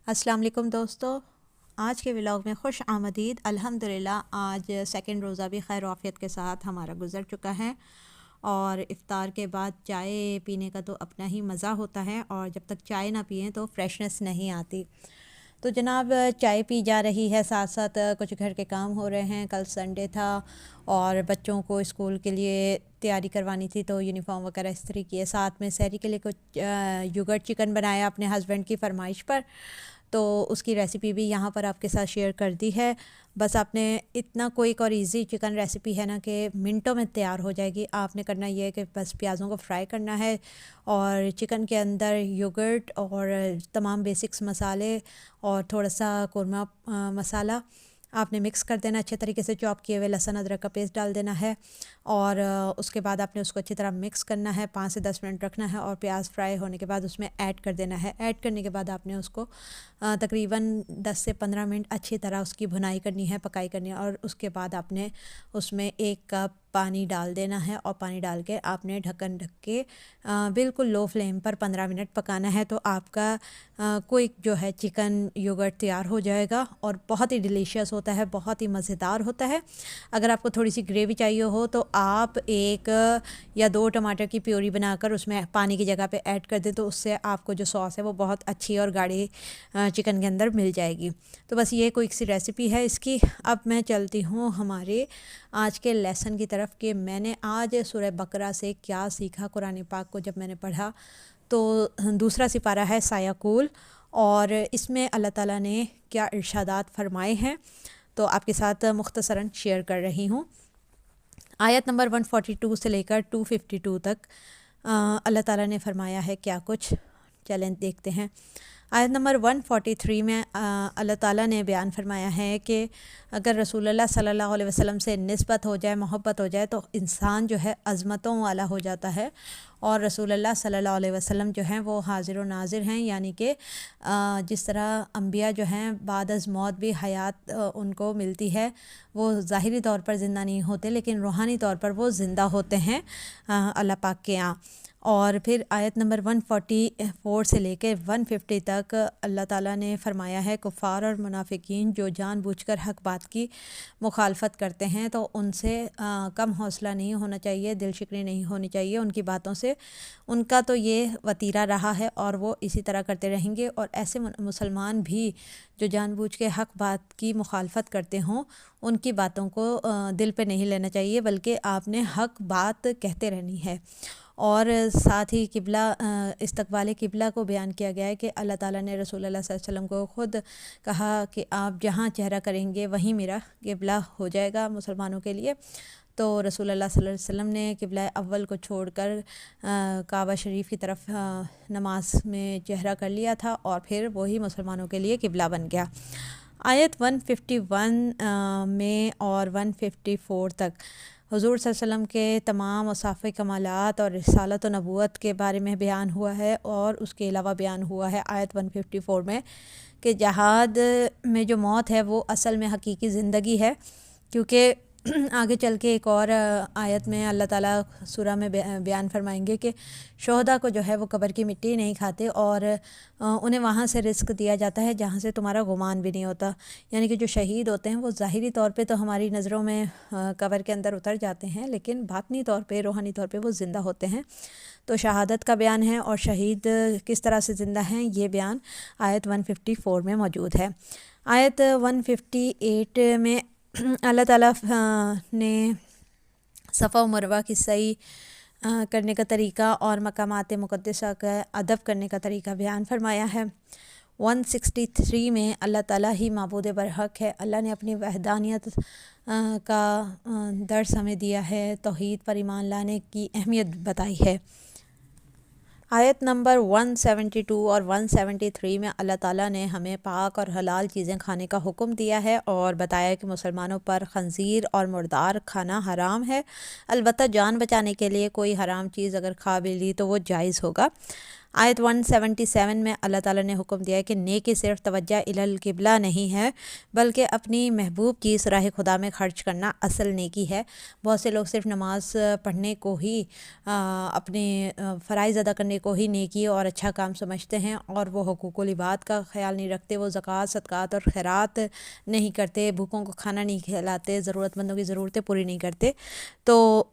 السلام علیکم دوستو، آج کے ولاگ میں خوش آمدید۔ الحمدللہ آج سیکنڈ روزہ بھی خیر و عافیت کے ساتھ ہمارا گزر چکا ہے، اور افطار کے بعد چائے پینے کا تو اپنا ہی مزہ ہوتا ہے، اور جب تک چائے نہ پئیں تو فریشنس نہیں آتی۔ تو جناب چائے پی جا رہی ہے، ساتھ ساتھ کچھ گھر کے کام ہو رہے ہیں۔ کل سنڈے تھا اور بچوں کو اسکول کے لیے تیاری کروانی تھی، تو یونیفارم وغیرہ استری کیے، ساتھ میں سحری کے لیے کچھ یوگرٹ چکن بنایا اپنے ہسبینڈ کی فرمائش پر، تو اس کی ریسیپی بھی یہاں پر آپ کے ساتھ شیئر کر دی ہے۔ بس آپ نے اتنا کوئک اور ایزی چکن ریسیپی ہے نا کہ منٹوں میں تیار ہو جائے گی۔ آپ نے کرنا یہ ہے کہ بس پیازوں کو فرائی کرنا ہے، اور چکن کے اندر یوگرٹ اور تمام بیسکس مسالے اور تھوڑا سا قورمہ مسالہ آپ نے مکس کر دینا، اچھے طریقے سے چاپ کیے ہوئے لہسن ادرک کا پیسٹ ڈال دینا ہے، اور اس کے بعد آپ نے اس کو اچھی طرح مکس کرنا ہے، 5 سے 10 منٹ رکھنا ہے، اور پیاز فرائی ہونے کے بعد اس میں ایڈ کر دینا ہے۔ ایڈ کرنے کے بعد آپ نے اس کو تقریباً 10 سے 15 منٹ اچھی طرح اس کی بھنائی کرنی ہے، پکائی کرنی ہے، اور اس کے بعد آپ نے اس میں 1 کپ پانی ڈال دینا ہے، اور پانی ڈال کے آپ نے ڈھکن ڈھک کے بالکل لو فلیم پر 15 منٹ پکانا ہے، تو آپ کا کوئک جو ہے چکن یوگرٹ تیار ہو جائے گا، اور بہت ہی ڈیلیشیس ہوتا ہے، بہت ہی مزیدار ہوتا ہے۔ اگر آپ کو تھوڑی سی گریوی چاہیے ہو تو آپ 1 یا 2 ٹماٹر کی پیوری بنا کر اس میں پانی کی جگہ پہ ایڈ کر دیں، تو اس سے آپ کو جو سوس ہے وہ بہت اچھی اور گاڑھی چکن کے اندر مل جائے گی۔ تو بس یہ کوئی سی ریسیپی ہے اس کی۔ اب میں چلتی ہوں ہمارے آج کے لیسن کی طرف کہ میں نے آج سورہ بقرہ سے کیا سیکھا۔ قرآن پاک کو جب میں نے پڑھا تو دوسرا سپارہ ہے سایہ کول، اور اس میں اللہ تعالیٰ نے کیا ارشادات فرمائے ہیں تو آپ کے ساتھ مختصراً شیئر کر رہی ہوں۔ آیت نمبر 142 سے لے کر 252 تک اللہ تعالیٰ نے فرمایا ہے کیا کچھ، چلیں دیکھتے ہیں۔ آیت نمبر 143 میں اللہ تعالیٰ نے بیان فرمایا ہے کہ اگر رسول اللہ صلی اللہ علیہ وسلم سے نسبت ہو جائے، محبت ہو جائے، تو انسان جو ہے عظمتوں والا ہو جاتا ہے، اور رسول اللہ صلی اللہ علیہ وسلم جو ہیں وہ حاضر و ناظر ہیں، یعنی کہ جس طرح انبیاء جو ہیں بعد از موت بھی حیات ان کو ملتی ہے، وہ ظاہری طور پر زندہ نہیں ہوتے لیکن روحانی طور پر وہ زندہ ہوتے ہیں اللہ پاک کے یہاں۔ اور پھر آیت نمبر 144 سے لے کے 150 تک اللہ تعالیٰ نے فرمایا ہے کفار اور منافقین جو جان بوجھ کر حق بات کی مخالفت کرتے ہیں تو ان سے کم حوصلہ نہیں ہونا چاہیے، دل شکنی نہیں ہونی چاہیے ان کی باتوں سے۔ ان کا تو یہ وتیرہ رہا ہے اور وہ اسی طرح کرتے رہیں گے، اور ایسے مسلمان بھی جو جان بوجھ کے حق بات کی مخالفت کرتے ہوں ان کی باتوں کو دل پہ نہیں لینا چاہیے، بلکہ آپ نے حق بات کہتے رہنی ہے۔ اور ساتھ ہی قبلہ استقبال قبلہ کو بیان کیا گیا ہے کہ اللہ تعالیٰ نے رسول اللہ صلی اللہ علیہ وسلم کو خود کہا کہ آپ جہاں چہرہ کریں گے وہیں میرا قبلہ ہو جائے گا مسلمانوں کے لیے۔ تو رسول اللہ صلی اللہ علیہ وسلم نے قبلہ اول کو چھوڑ کر کعبہ شریف کی طرف نماز میں چہرہ کر لیا تھا، اور پھر وہی مسلمانوں کے لیے قبلہ بن گیا۔ آیت 151 میں اور 154 تک حضور صلی اللہ علیہ وسلم کے تمام اوصاف کمالات اور رسالت و نبوت کے بارے میں بیان ہوا ہے، اور اس کے علاوہ بیان ہوا ہے آیت 154 میں کہ جہاد میں جو موت ہے وہ اصل میں حقیقی زندگی ہے، کیونکہ آگے چل کے ایک اور آیت میں اللہ تعالیٰ سورہ میں بیان فرمائیں گے کہ شہداء کو جو ہے وہ قبر کی مٹی نہیں کھاتے، اور انہیں وہاں سے رزق دیا جاتا ہے جہاں سے تمہارا گمان بھی نہیں ہوتا۔ یعنی کہ جو شہید ہوتے ہیں وہ ظاہری طور پہ تو ہماری نظروں میں قبر کے اندر اتر جاتے ہیں، لیکن باطنی طور پہ، روحانی طور پہ وہ زندہ ہوتے ہیں۔ تو شہادت کا بیان ہے، اور شہید کس طرح سے زندہ ہیں یہ بیان آیت 154 میں موجود ہے۔ آیت 158 میں اللہ تعالیٰ نے صفا و مروہ کی سعی کرنے کا طریقہ اور مقامات مقدسہ کا ادب کرنے کا طریقہ بیان فرمایا ہے۔ 163 میں اللہ تعالیٰ ہی معبود برحق ہے، اللہ نے اپنی وحدانیت کا درس ہمیں دیا ہے، توحید پر ایمان لانے کی اہمیت بتائی ہے۔ آیت نمبر 172 اور 173 میں اللہ تعالیٰ نے ہمیں پاک اور حلال چیزیں کھانے کا حکم دیا ہے، اور بتایا کہ مسلمانوں پر خنزیر اور مردار کھانا حرام ہے، البتہ جان بچانے کے لیے کوئی حرام چیز اگر کھا بھی لی تو وہ جائز ہوگا۔ آیت 177 میں اللہ تعالیٰ نے حکم دیا ہے کہ نیکی صرف توجہ الی القبلہ نہیں ہے بلکہ اپنی محبوب کی راہ خدا میں خرچ کرنا اصل نیکی ہے۔ بہت سے لوگ صرف نماز پڑھنے کو ہی اپنے فرائض ادا کرنے کو ہی نیکی اور اچھا کام سمجھتے ہیں، اور وہ حقوق العباد کا خیال نہیں رکھتے، وہ زکوٰۃ، صدقات اور خیرات نہیں کرتے، بھوکوں کو کھانا نہیں کھلاتے، ضرورت مندوں کی ضرورتیں پوری نہیں کرتے۔ تو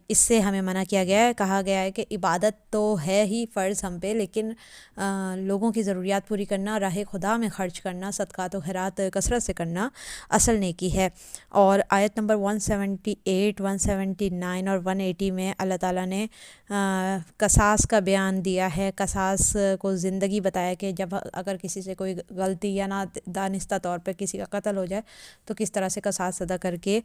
اس سے ہمیں منع کیا گیا ہے، کہا گیا ہے کہ عبادت تو ہے ہی فرض ہم پہ، لیکن لوگوں کی ضروریات پوری کرنا، راہ خدا میں خرچ کرنا، صدقات و خیرات کثرت سے کرنا اصل نیکی ہے۔ اور آیت نمبر 178، 179 اور 180 میں اللہ تعالیٰ نے قصاص کا بیان دیا ہے، قصاص کو زندگی بتایا کہ جب اگر کسی سے کوئی غلطی یا نہ دانستہ طور پہ کسی کا قتل ہو جائے تو کس طرح سے قصاص ادا کر کے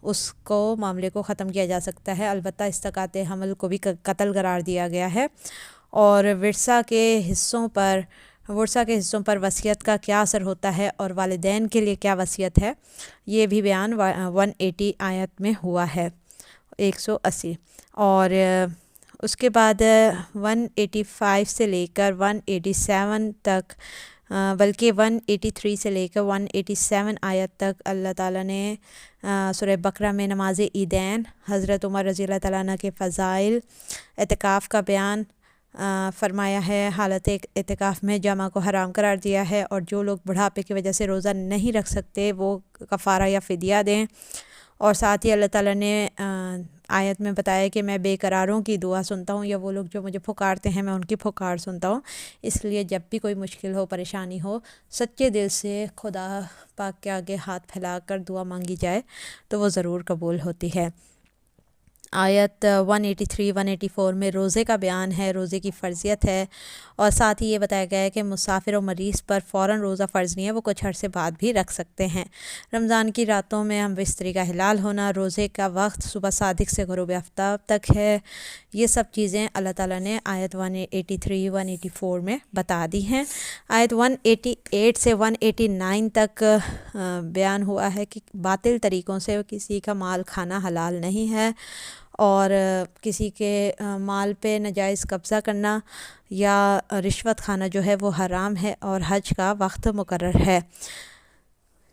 اس کو معاملے کو ختم کیا جا سکتا ہے۔ البتہ استقاط حمل کو بھی قتل قرار دیا گیا ہے۔ اور ورثہ کے حصوں پر وصیت کا کیا اثر ہوتا ہے اور والدین کے لیے کیا وصیت ہے، یہ بھی بیان 180 آیت میں ہوا ہے، 180۔ اور اس کے بعد 185 سے لے کر 187 تک، بلکہ 183 سے لے کر 187 آیت تک اللہ تعالیٰ نے سورہ بقرہ میں نماز عیدین، حضرت عمر رضی اللہ تعالیٰ عنہ کے فضائل، اعتکاف کا بیان فرمایا ہے، حالت اعتکاف میں جمع کو حرام قرار دیا ہے، اور جو لوگ بڑھاپے کی وجہ سے روزہ نہیں رکھ سکتے وہ کفارہ یا فدیہ دیں۔ اور ساتھ ہی اللہ تعالیٰ نے آیت میں بتایا کہ میں بے قراروں کی دعا سنتا ہوں، یا وہ لوگ جو مجھے پکارتے ہیں میں ان کی پکار سنتا ہوں۔ اس لیے جب بھی کوئی مشکل ہو، پریشانی ہو، سچے دل سے خدا پاک کے آگے ہاتھ پھیلا کر دعا مانگی جائے تو وہ ضرور قبول ہوتی ہے۔ آیت 183، 184 میں روزے کا بیان ہے، روزے کی فرضیت ہے، اور ساتھ ہی یہ بتایا گیا ہے کہ مسافر و مریض پر فوراً روزہ فرض نہیں ہے، وہ کچھ عرصے بعد بھی رکھ سکتے ہیں۔ رمضان کی راتوں میں ہم بستری کا ہلال ہونا، روزے کا وقت صبح صادق سے غروب آفتاب تک ہے، یہ سب چیزیں اللہ تعالیٰ نے آیت 183، 184 میں بتا دی ہیں۔ آیت 188 سے 189 تک بیان ہوا ہے کہ باطل طریقوں سے کسی کا مال کھانا حلال نہیں ہے، اور کسی کے مال پہ ناجائز قبضہ کرنا یا رشوت کھانا جو ہے وہ حرام ہے، اور حج کا وقت مقرر ہے۔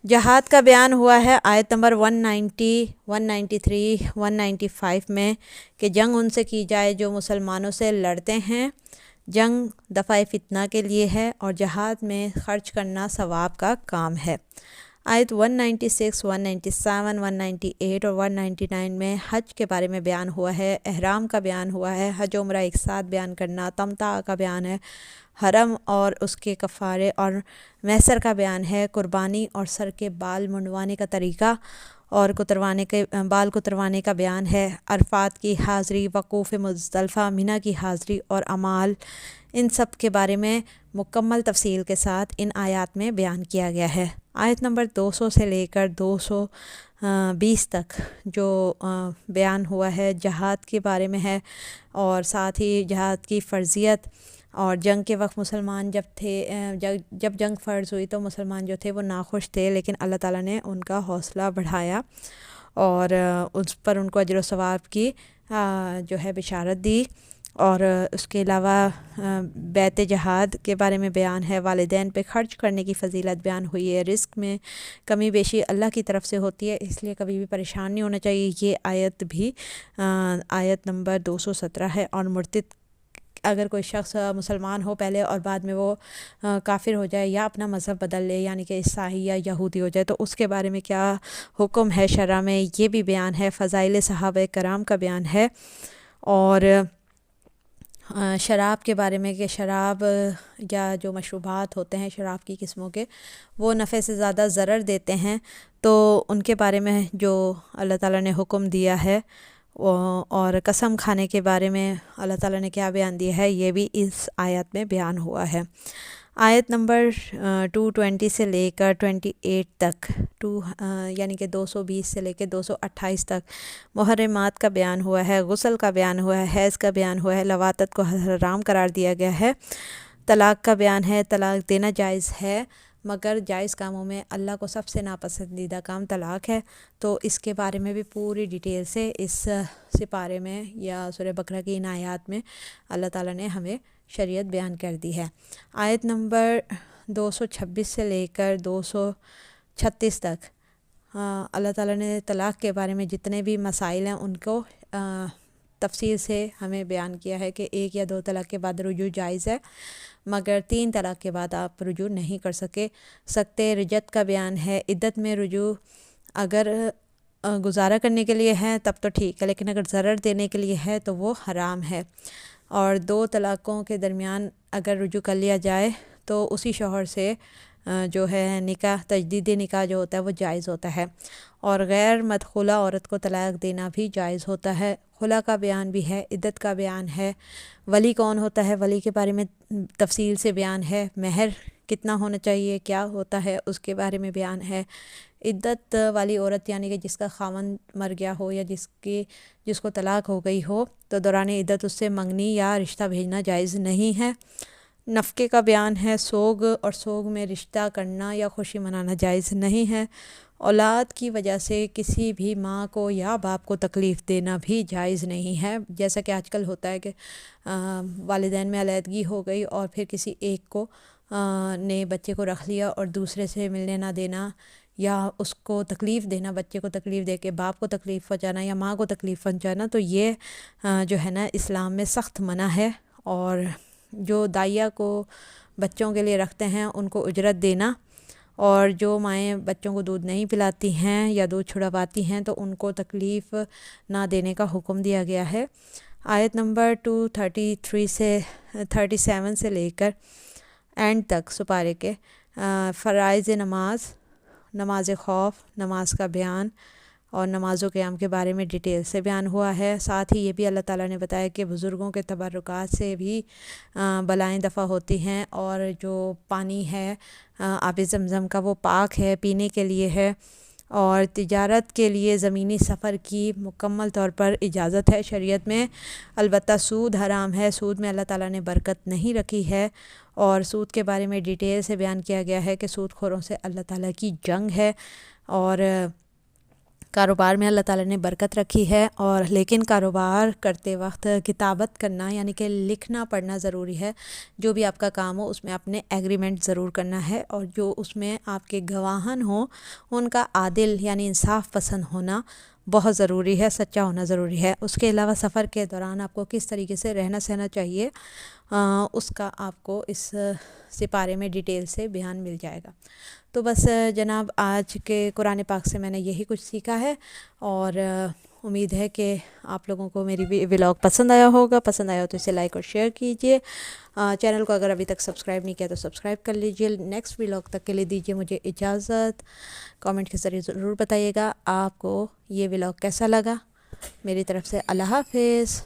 جہاد کا بیان ہوا ہے آیت نمبر 190، 193، 195 میں کہ جنگ ان سے کی جائے جو مسلمانوں سے لڑتے ہیں، جنگ دفع فتنہ کے لیے ہے، اور جہاد میں خرچ کرنا ثواب کا کام ہے۔ آیت 196، 197، 198 اور 199 میں حج کے بارے میں بیان ہوا ہے، احرام کا بیان ہوا ہے، حج عمرہ ایک ساتھ بیان کرنا، تمتع کا بیان ہے، حرم اور اس کے کفارے اور میسر کا بیان ہے، قربانی اور سر کے بال منڈوانے کا طریقہ اور بال کتروانے کا بیان ہے، عرفات کی حاضری، وقوف مزدلفہ، منی کی حاضری اور اعمال، ان سب کے بارے میں مکمل تفصیل کے ساتھ ان آیات میں بیان کیا گیا ہے۔ آیت نمبر 200 سے لے کر 220 تک جو بیان ہوا ہے جہاد کے بارے میں ہے، اور ساتھ ہی جہاد کی فرضیت، اور جنگ کے وقت مسلمان جب جنگ فرض ہوئی تو مسلمان جو تھے وہ ناخوش تھے، لیکن اللہ تعالیٰ نے ان کا حوصلہ بڑھایا اور اس پر ان کو اجر و ثواب کی جو ہے بشارت دی۔ اور اس کے علاوہ بیت جہاد کے بارے میں بیان ہے، والدین پہ خرچ کرنے کی فضیلت بیان ہوئی ہے، رزق میں کمی بیشی اللہ کی طرف سے ہوتی ہے، اس لیے کبھی بھی پریشان نہیں ہونا چاہیے۔ یہ آیت بھی آیت نمبر 217 ہے۔ اور مرتد، اگر کوئی شخص مسلمان ہو پہلے اور بعد میں وہ کافر ہو جائے یا اپنا مذہب بدل لے، یعنی کہ عیسائی یا یہودی ہو جائے، تو اس کے بارے میں کیا حکم ہے شرع میں، یہ بھی بیان ہے۔ فضائل صحابہ کرام کا بیان ہے، اور شراب کے بارے میں کہ شراب یا جو مشروبات ہوتے ہیں شراب کی قسموں کے، وہ نفع سے زیادہ ضرر دیتے ہیں، تو ان کے بارے میں جو اللہ تعالیٰ نے حکم دیا ہے، اور قسم کھانے کے بارے میں اللہ تعالیٰ نے کیا بیان دیا ہے، یہ بھی اس آیت میں بیان ہوا ہے۔ آیت نمبر 220 سے لے کر 28 تک، یعنی کہ 220 سے لے کے 228 تک محرمات کا بیان ہوا ہے، غسل کا بیان ہوا ہے، حیض کا بیان ہوا ہے، لواطت کو حرام قرار دیا گیا ہے، طلاق کا بیان ہے، طلاق دینا جائز ہے، مگر جائز کاموں میں اللہ کو سب سے ناپسندیدہ کام طلاق ہے۔ تو اس کے بارے میں بھی پوری ڈیٹیل سے اس سپارے میں یا سورہ بقرہ کی ان آیات میں اللہ تعالیٰ نے ہمیں شریعت بیان کر دی ہے۔ آیت نمبر 226 سے لے کر 236 تک اللہ تعالیٰ نے طلاق کے بارے میں جتنے بھی مسائل ہیں ان کو تفصیل سے ہمیں بیان کیا ہے کہ 1 یا 2 طلاق کے بعد رجوع جائز ہے، مگر 3 طلاق کے بعد آپ رجوع نہیں کر سکتے۔ رجعت کا بیان ہے۔ عدت میں رجوع اگر گزارا کرنے کے لیے ہے تب تو ٹھیک ہے، لیکن اگر ضرر دینے کے لیے ہے تو وہ حرام ہے۔ اور 2 طلاقوں کے درمیان اگر رجوع کر لیا جائے تو اسی شوہر سے جو ہے نکاح، تجدید نکاح جو ہوتا ہے وہ جائز ہوتا ہے، اور غیر مدخولہ عورت کو طلاق دینا بھی جائز ہوتا ہے۔ خلا کا بیان بھی ہے، عدت کا بیان ہے، ولی کون ہوتا ہے، ولی کے بارے میں تفصیل سے بیان ہے، مہر کتنا ہونا چاہیے، کیا ہوتا ہے اس کے بارے میں بیان ہے۔ عدت والی عورت یعنی کہ جس کا خاوند مر گیا ہو یا جس کو طلاق ہو گئی ہو تو دوران عدت اس سے منگنی یا رشتہ بھیجنا جائز نہیں ہے۔ نفقے کا بیان ہے، سوگ اور سوگ میں رشتہ کرنا یا خوشی منانا جائز نہیں ہے۔ اولاد کی وجہ سے کسی بھی ماں کو یا باپ کو تکلیف دینا بھی جائز نہیں ہے، جیسا کہ آج کل ہوتا ہے کہ والدین میں علیحدگی ہو گئی اور پھر کسی ایک کو نے بچے کو رکھ لیا اور دوسرے سے ملنے نہ دینا یا اس کو تکلیف دینا، بچے کو تکلیف دے کے باپ کو تکلیف پہنچانا یا ماں کو تکلیف پہنچانا، تو یہ جو ہے نا اسلام میں سخت منع ہے۔ اور جو دائیا کو بچوں کے لیے رکھتے ہیں ان کو اجرت دینا، اور جو مائیں بچوں کو دودھ نہیں پلاتی ہیں یا دودھ چھڑواتی ہیں تو ان کو تکلیف نہ دینے کا حکم دیا گیا ہے۔ آیت نمبر 233 سے 37 سے لے کر اینڈ تک سپارے کے فرائض نماز خوف، نماز کا بیان اور نماز و قیام کے بارے میں ڈیٹیل سے بیان ہوا ہے۔ ساتھ ہی یہ بھی اللہ تعالیٰ نے بتایا کہ بزرگوں کے تبرکات سے بھی بلائیں دفع ہوتی ہیں، اور جو پانی ہے آب زمزم کا وہ پاک ہے، پینے کے لیے ہے، اور تجارت کے لیے زمینی سفر کی مکمل طور پر اجازت ہے شریعت میں۔ البتہ سود حرام ہے، سود میں اللہ تعالیٰ نے برکت نہیں رکھی ہے، اور سود کے بارے میں ڈیٹیل سے بیان کیا گیا ہے کہ سود خوروں سے اللہ تعالیٰ کی جنگ ہے، اور کاروبار میں اللہ تعالیٰ نے برکت رکھی ہے، اور لیکن کاروبار کرتے وقت کتابت کرنا یعنی کہ لکھنا پڑھنا ضروری ہے۔ جو بھی آپ کا کام ہو اس میں آپ نے ایگریمنٹ ضرور کرنا ہے، اور جو اس میں آپ کے گواہن ہوں ان کا عادل یعنی انصاف پسند ہونا بہت ضروری ہے، سچا ہونا ضروری ہے۔ اس کے علاوہ سفر کے دوران آپ کو کس طریقے سے رہنا سہنا چاہیے اس کا آپ کو اس سپارے میں ڈیٹیل سے بیان مل جائے گا۔ تو بس جناب آج کے قرآن پاک سے میں نے یہی کچھ سیکھا ہے، اور امید ہے کہ آپ لوگوں کو میری ولاگ پسند آیا ہوگا۔ پسند آیا ہو تو اسے لائک اور شیئر کیجئے۔ چینل کو اگر ابھی تک سبسکرائب نہیں کیا تو سبسکرائب کر لیجئے۔ نیکسٹ ولاگ تک کے لیے دیجئے مجھے اجازت۔ کامنٹ کے ذریعے ضرور بتائیے گا آپ کو یہ ولاگ کیسا لگا۔ میری طرف سے اللہ حافظ۔